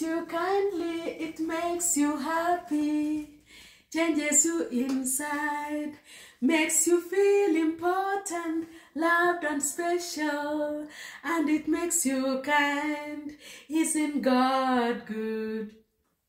treats you kindly, it makes you happy, changes you inside, makes you feel important, loved and special, and it makes you kind. Isn't God good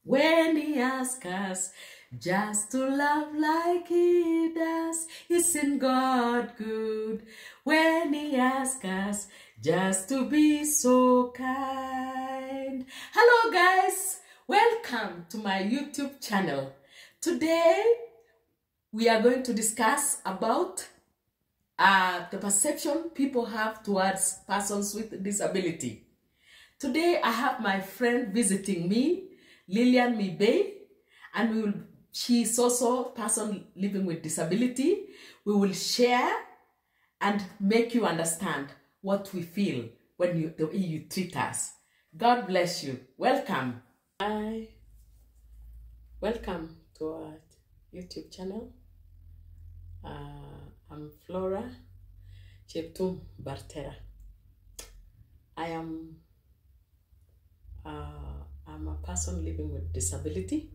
when He asks us just to love like He does? Isn't God good when He asks us just to be so kind? Hello guys, welcome to my YouTube channel. Today we are going to discuss about the perception people have towards persons with disability. Today I have my friend visiting me, Lillian Mibay, and she is also a person living with disability. We will share and make you understand what we feel when the way you treat us. God bless you. Welcome. Hi. Welcome to our YouTube channel. I'm Flora Cheptum Bartera. I'm a person living with disability.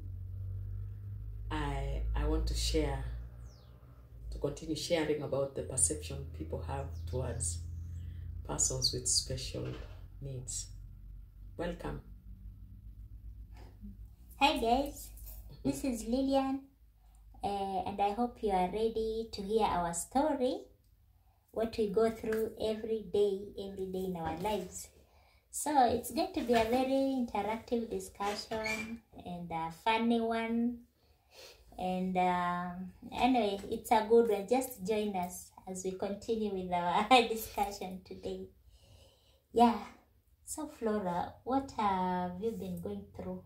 I want to continue sharing about the perception people have towards persons with special needs. Welcome. Hi guys, this is Lillian, and I hope you are ready to hear our story, what we go through every day in our lives. So it's going to be a very interactive discussion and a funny one. And anyway, it's a good one. Just join us as we continue with our discussion today. Yeah. So Flora, what have you been going through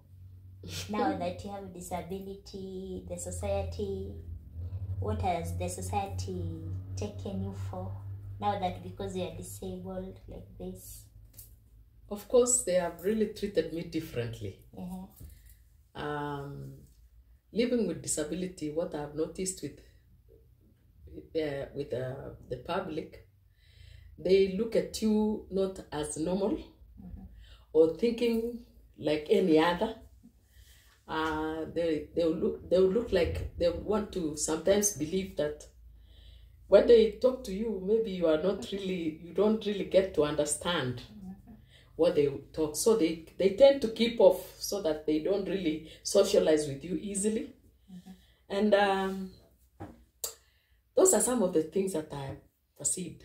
now that you have a disability? The society, what has the society taken you for now that because you are disabled like this? Of course, they have really treated me differently. Living with disability, what I've noticed with the public, they look at you not as normal or thinking like any other. They'll look like they want to sometimes believe that when they talk to you, maybe you don't really get to understand what they talk. So they tend to keep off so that they don't really socialize with you easily. And those are some of the things that I perceived.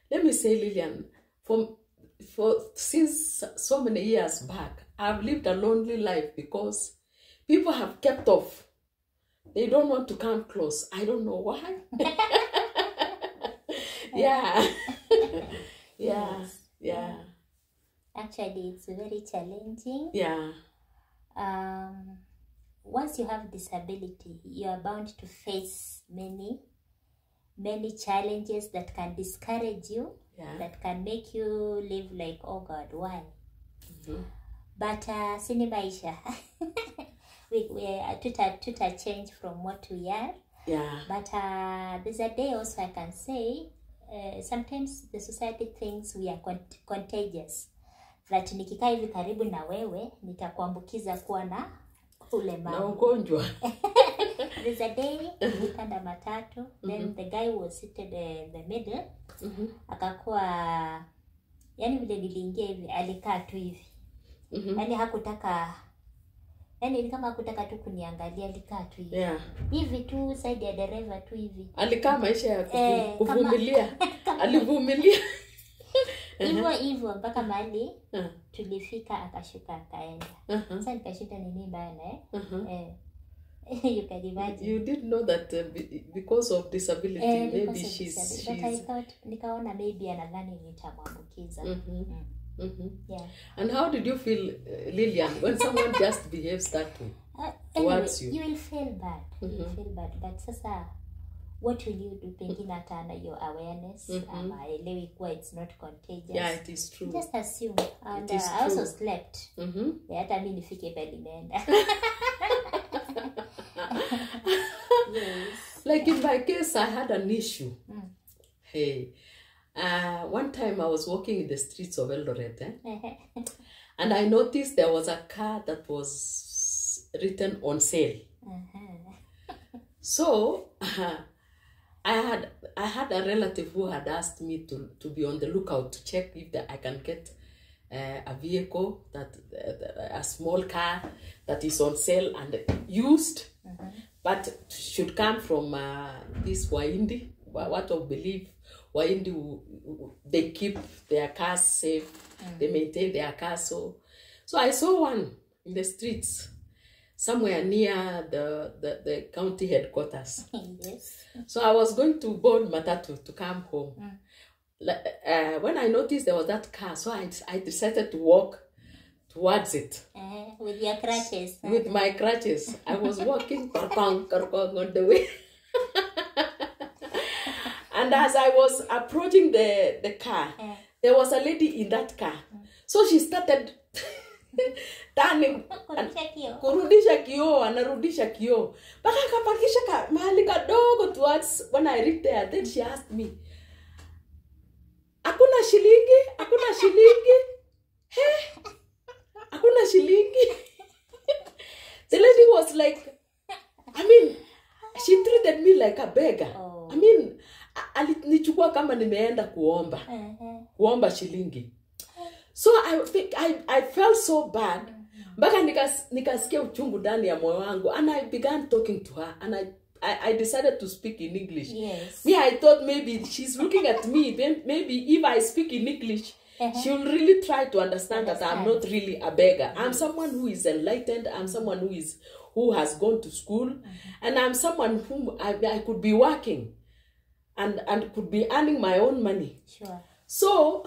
Let me say, Lillian, since so many years back, I've lived a lonely life because people have kept off. They don't want to come close. I don't know why. Yeah. Yeah. Actually, it's very challenging. Yeah. Once you have disability, you are bound to face many challenges that can discourage you, that can make you live like, oh God, why? But sini maisha. we tuta change from what we are. Yeah. But there's a day also I can say, sometimes the society thinks we are contagious. That nikikaa hivi karibu na wewe nitakuambukiza kuwa na ulemavu. Na ugonjwa. There's a day nikanda matatu, then the guy was seated in the middle. Akakuwa, yani vile niliingia hivi alikaa tu hivi. Yani hakutaka, yani kama hakutaka tu kuniangalia, alikaa tu hivi. Hivi tu side ya dereva tu hivi. Alikaa maisha ya kuvumilia. Alivumilia. Hivyo mpaka mahali tulifika, akashuka akaenda. Sasa nikashinda nini mbaya you can imagine. You didn't know that because of disability, maybe she's but I thought, nikaona maybe anadhani nitamwambukiza. Yeah. And how did you feel, Lillian, when someone just behaves that way towards you? You will feel bad. You will feel bad. But sasa, what will you do? Pengine atana your awareness. Elewi kuwa it's not contagious. Yeah, it is true. Just assume. And I also slept. Yeah, hata mimi nifike pale nimeenda. Yes. Like in my case, I had an issue. Hey, one time I was walking in the streets of Eldoret, And I noticed there was a car that was written on sale. So I had a relative who had asked me to be on the lookout to check if I can get a vehicle, that a small car that is on sale and used, but should come from this Waindi. What I believe, Waindi, they keep their cars safe, they maintain their cars. So I saw one in the streets, somewhere near the county headquarters. Yes. So I was going to board Matatu to come home. When I noticed there was that car, so I decided to walk towards it. With your crutches. With my crutches. I was walking on the way. And as I was approaching the car, there was a lady in that car. So she started turning, kurudisha kioo, anarudisha kioo. Baka kapakisha mahali kadogo towards, when I reached there, then she asked me, Akuna shilingi? Hey, akuna shilingi? The lady was like, I mean, she treated me like a beggar. I mean, alinichukua kama nimeenda kuomba shilingi. So I felt so bad. Mpaka nikasikia uchungu ndani ya moyo wangu, and I began talking to her, and I decided to speak in English. Yes. Me, I thought maybe she's looking at me. Then maybe if I speak in English, she'll really try to understand that I'm not really a beggar. I'm someone who is enlightened. I'm someone who has gone to school, and I'm someone whom I could be working, and could be earning my own money. Sure. So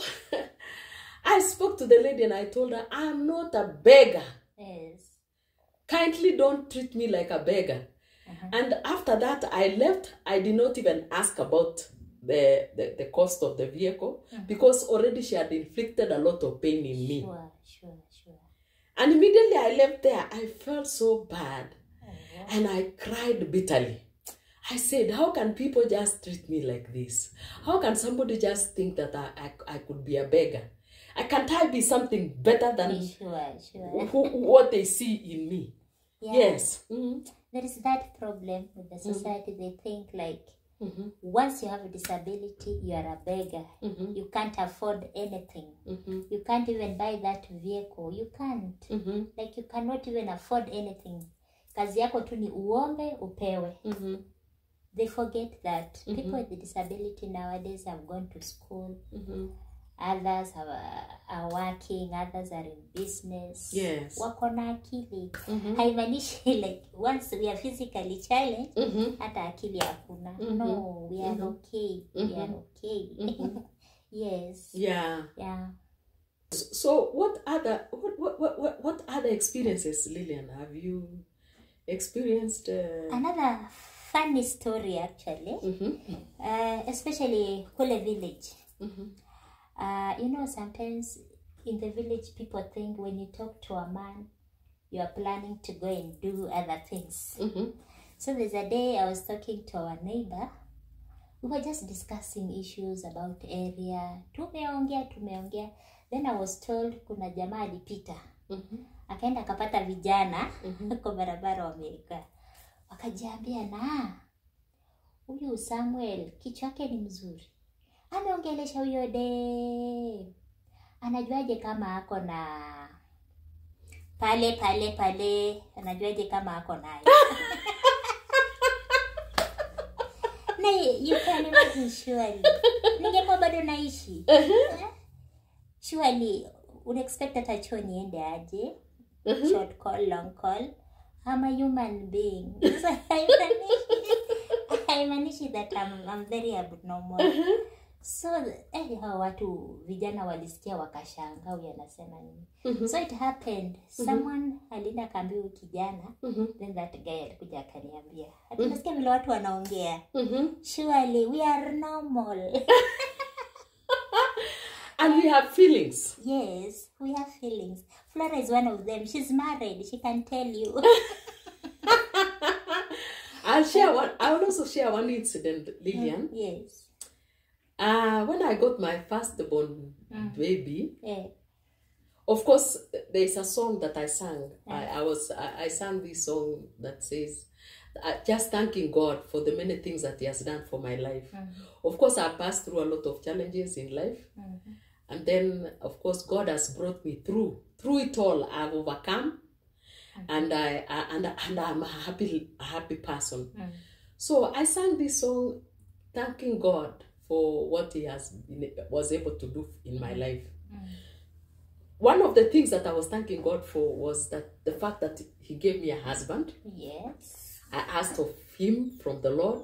I spoke to the lady and I told her, I'm not a beggar. Yes. Kindly don't treat me like a beggar. And after that, I left. I did not even ask about the cost of the vehicle, because already she had inflicted a lot of pain in me. Sure. And immediately I left there, I felt so bad. And I cried bitterly. I said, how can people just treat me like this? How can somebody just think that I could be a beggar? Can't I be something better than what they see in me? Yeah. Yes. There is that problem with the society. They think like, once you have a disability, you are a beggar. You can't afford anything. You can't even buy that vehicle. You can't. Like, you cannot even afford anything. Kazi yako tu ni uombe, upewe. They forget that people with disability nowadays have gone to school. Others are working, others are in business. Yes. Wako na akili. Haimanishi like once we are physically challenged, hata akili hakuna. No, we are okay. We are okay. Yes. Yeah. Yeah. So what other experiences, Lillian, have you experienced? Another funny story actually. Especially Kule village. You know, sometimes in the village people think when you talk to a man, you are planning to go and do other things. So there's a day I was talking to our neighbor. We were just discussing issues about area. Tumeongea. Then I was told kuna jamaa alipita. Akaenda akapata vijana kwa barabara wamekaa. Wakajiambia, na huyu Samuel kichwa yake ni mzuri. Ameongelesha huyo de. Anajuaje kama ako na pale. Anajuaje kama ako naye. Na you can imagine surely. Ningekuwa bado naishi. Surely unexpect hata chuo niende aje. Short call, long call. I'm a human being. So I manage that I'm very abnormal. So hao watu vijana walisikia wakashanga huyu anasema nini. So it happened. Someone alienda kaambia kijana, then that guy alikuja akaniambia, tunasikia vile watu wanaongea. Surely we are normal. And we have feelings. Yes, we have feelings. Flora is one of them. She's married. She can tell you. I will also share one incident, Lillian. Yes. When I got my firstborn baby, Of course, there's a song that I sang. I sang this song that says, just thanking God for the many things that He has done for my life. Of course, I passed through a lot of challenges in life. And then, of course, God has brought me through. Through it all, I've overcome. And I'm a happy person. So I sang this song, thanking God for what He was able to do in my life. One of the things that I was thanking God for was that the fact that He gave me a husband. Yes. I asked of Him from the Lord.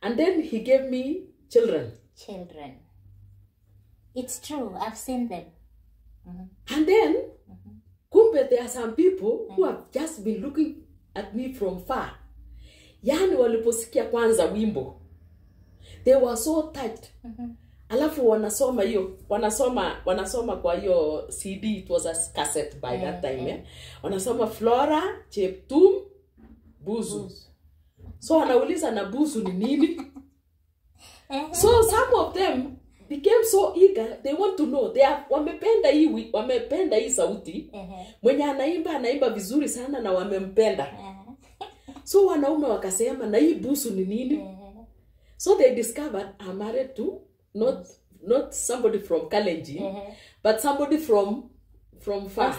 And then He gave me children. Children. It's true. I've seen them. And then, kumbe, there are some people who have just been looking at me from far. Yani waliposikia kwanza wimbo, they were so touched. Alafu wanasoma kwa hiyo CD, it was a cassette by that time. Wanasoma Flora, Cheptum, Buzu. So wanauliza na Buzu ni nini? So some of them became so eager, they want to know. Wamependa hii sauti. Mwenye anaimba vizuri sana na wamempenda. So wanaume wakasema na hii Buzu ni nini? So they discovered I'm married to not somebody from Kalenjin, but somebody from far.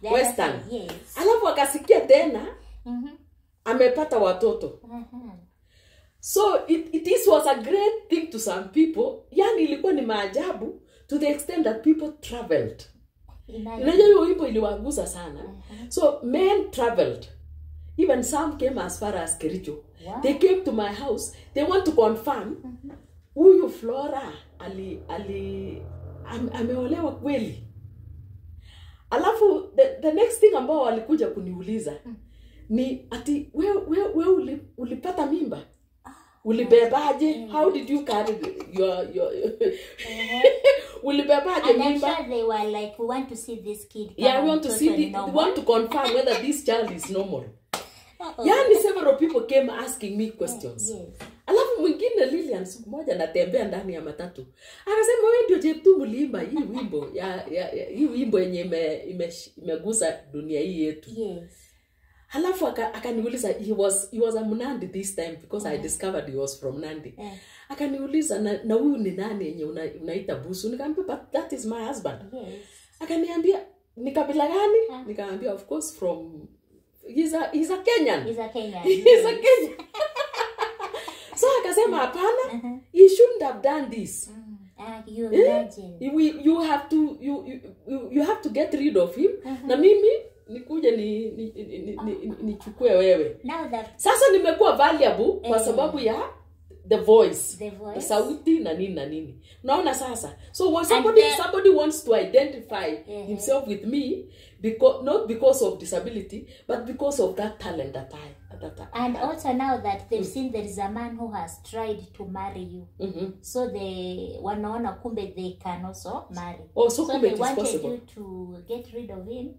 Western. Yes. Alafu wakasikia tena amepata watoto. So it was a great thing to some people. Yani ilikuwa ni maajabu to the extent that people traveled. Unajua hiyo wimbo iliwagusa sana. So men traveled. Even some came as far as Kericho. Wow. They came to my house. They want to confirm huyu Flora ameolewa kweli. Alafu the next thing ambao walikuja kuniuliza ni ati wewe ulipata mimba? Ulibebaje? How did you carry your ulibebaje mimba? And I'm sure they were like, we want to see this kid. Yeah, we want to confirm whether this child is normal. Yani several people came asking me questions. Yes. Alafu mwingine Lilian siku moja natembea ndani ya matatu. Akasema wewe ndio Jeptu mlimba hii wimbo hii wimbo yenye imegusa dunia hii yetu. Yes. Alafu akaniuliza he was a Mnandi this time because I discovered he was from Nandi. Akaniuliza na huyu ni nani yenye unaita Busu? Nikamwambia but that is my husband. Yes. Akaniambia ni kabila gani? Nikamwambia of course from he's a Kenyan. He's a Kenyan. He's a Kenyan. So akasema hapana, he shouldn't have done this. You imagine. You have to get rid of him. Na mimi nikuje nichukue wewe. Sasa nimekuwa valuable kwa sababu ya the voice. The sauti na nini. Unaona sasa. So when somebody wants to identify himself with me, not because of disability, but because of that talent that I. And also now that they've seen there is a man who has tried to marry you. So they wanaona kumbe they can also marry. Oh, so they wanted possible. You to get rid of him.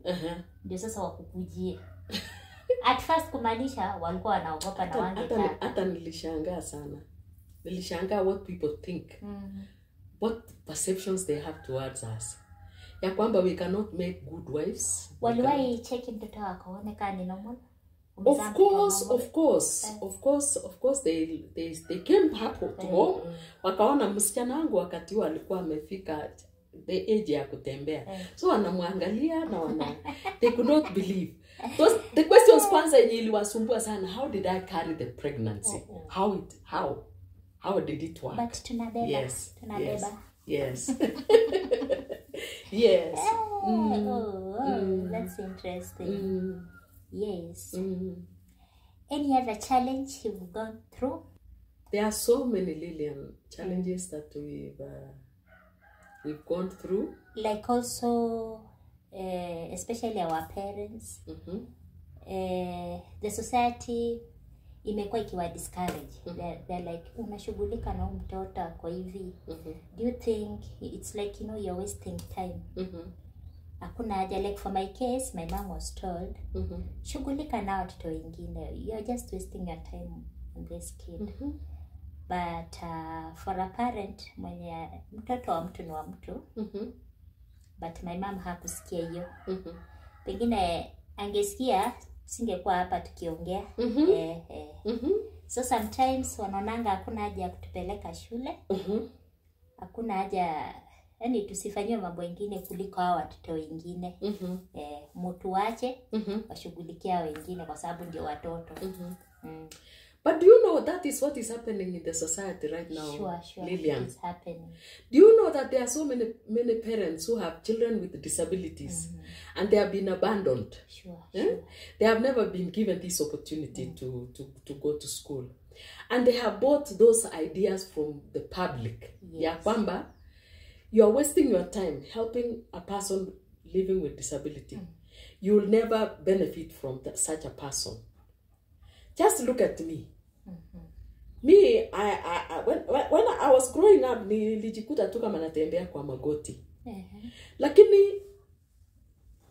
Ndio sasa wakukujie. At first kumaanisha walikuwa wanaogopa na wangetaka. Hata nilishangaa sana. Nilishangaa what people think. What perceptions they have towards us. Ya kwamba we cannot make good wives. Waliwahi check mtoto wako onekane normal? Of course they came hapo to home. Wakaona msichana wangu wakati huo alikuwa amefika the age ya kutembea. So wanamwangalia na they could not believe. The questions kwanza yenye iliwasumbua sana, how did I carry the pregnancy? How did it work? But tunabeba. Yes. Tunabeba. Yes. Yes. That's interesting. Yes. Any other challenge you've gone through? There are so many, Lillian, challenges that we've gone through. Like also, especially our parents, the society imekuwa ikiwa discourage. They're like, unashughulika na mtoto kwa hivi. Do you think it's like, you're wasting time? Hakuna haja. Like for my case, my mom was told, shughulika na watoto wengine. You're just wasting your time on this kid. But for a parent, mwenye mtoto wa mtu ni wa mtu, but my mom hakusikia hiyo. Pengine angesikia singekuwa hapa tukiongea. So sometimes wanaonanga hakuna haja ya kutupeleka shule. Hakuna haja, yani tusifanywe mambo mengine kuliko hao watoto wengine. Mtu wache washughulikia wengine kwa sababu ndio watoto. But do you know that is what is happening in the society right now? Sure, Lillian. it's happening. Do you know that there are so many parents who have children with disabilities and they have been abandoned? Sure. They have never been given this opportunity to go to school. And they have bought those ideas from the public. Yes. Ya kwamba, you are wasting your time helping a person living with disability. You will never benefit from such a person. Just look at me. Me, when I was growing up, nilijikuta tu kama natembea kwa magoti. Lakini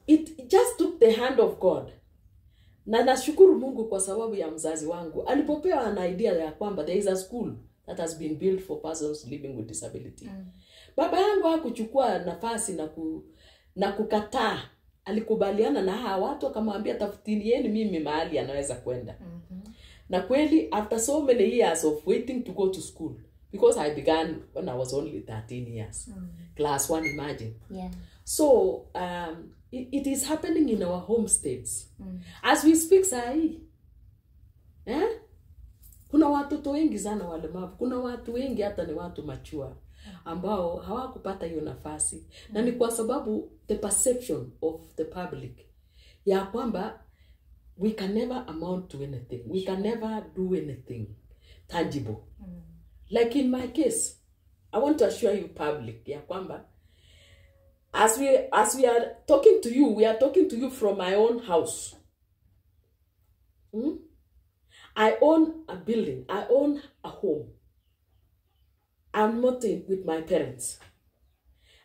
it just took the hand of God. Na nashukuru Mungu kwa sababu ya mzazi wangu. Alipopewa an idea ya kwamba there is a school that has been built for persons living with disability. Baba yangu hakuchukua nafasi na kukataa. Alikubaliana na hawa watu akamwambia tafutinieni mimi mahali anaweza kwenda. Na kweli after so many years of waiting to go to school, because I began when I was only 13 years. Class 1, imagine. Yeah. So it is happening in our home states. As we speak sahi. Kuna watoto wengi sana walemavu. Kuna watu wengi hata ni watu machua ambao hawakupata hiyo nafasi. Na ni kwa sababu the perception of the public ya kwamba we can never amount to anything. We can never do anything tangible. Like in my case, I want to assure you public ya kwamba as we are talking to you, we are talking to you from my own house. I own a building. I own a home. I'm not with my parents.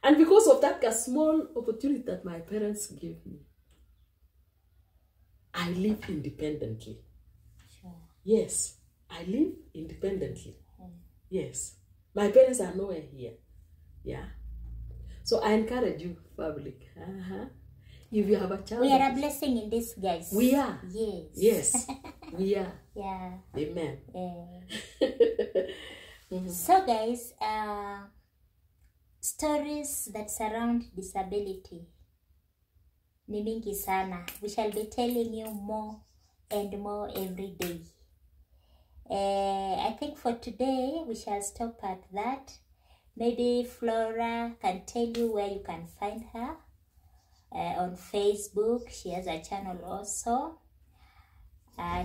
And because of that a small opportunity that my parents gave me, I live independently. Sure. Yes, I live independently. Yes. My parents are nowhere here. Yeah. So I encourage you, public. If you have a child. We are a blessing in this, guys. We are. Yes. Yes. We are. Yeah. Amen. So guys, stories that surround disability ni mingi sana. We shall be telling you more and more every day. I think for today we shall stop at that. Maybe Flora can tell you where you can find her. On Facebook, she has a channel also.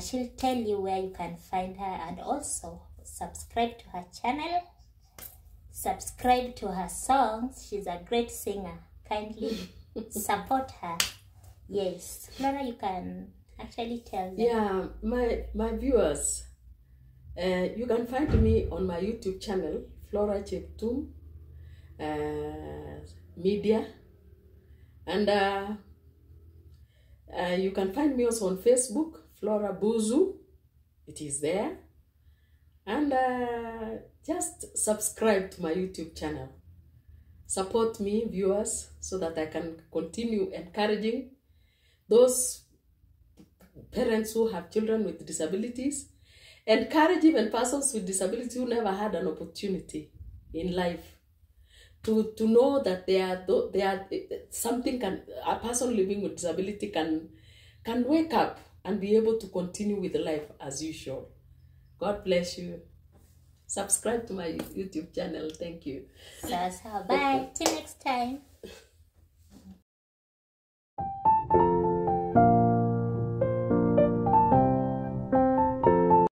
She'll tell you where you can find her, and also subscribe to her channel. Subscribe to her songs. She's a great singer. Kindly support her. Yes, Flora, you can actually tell them. Yeah, my viewers, you can find me on my YouTube channel, Flora Cheptum Media, and you can find me also on Facebook, Flora Buzu. It is there. And just subscribe to my YouTube channel. Support me, viewers, so that I can continue encouraging those parents who have children with disabilities. Encourage even persons with disabilities who never had an opportunity in life to know that they are something a person living with disability can wake up and be able to continue with life as usual. God bless you. Subscribe to my YouTube channel. Thank you. So, bye. Till next time.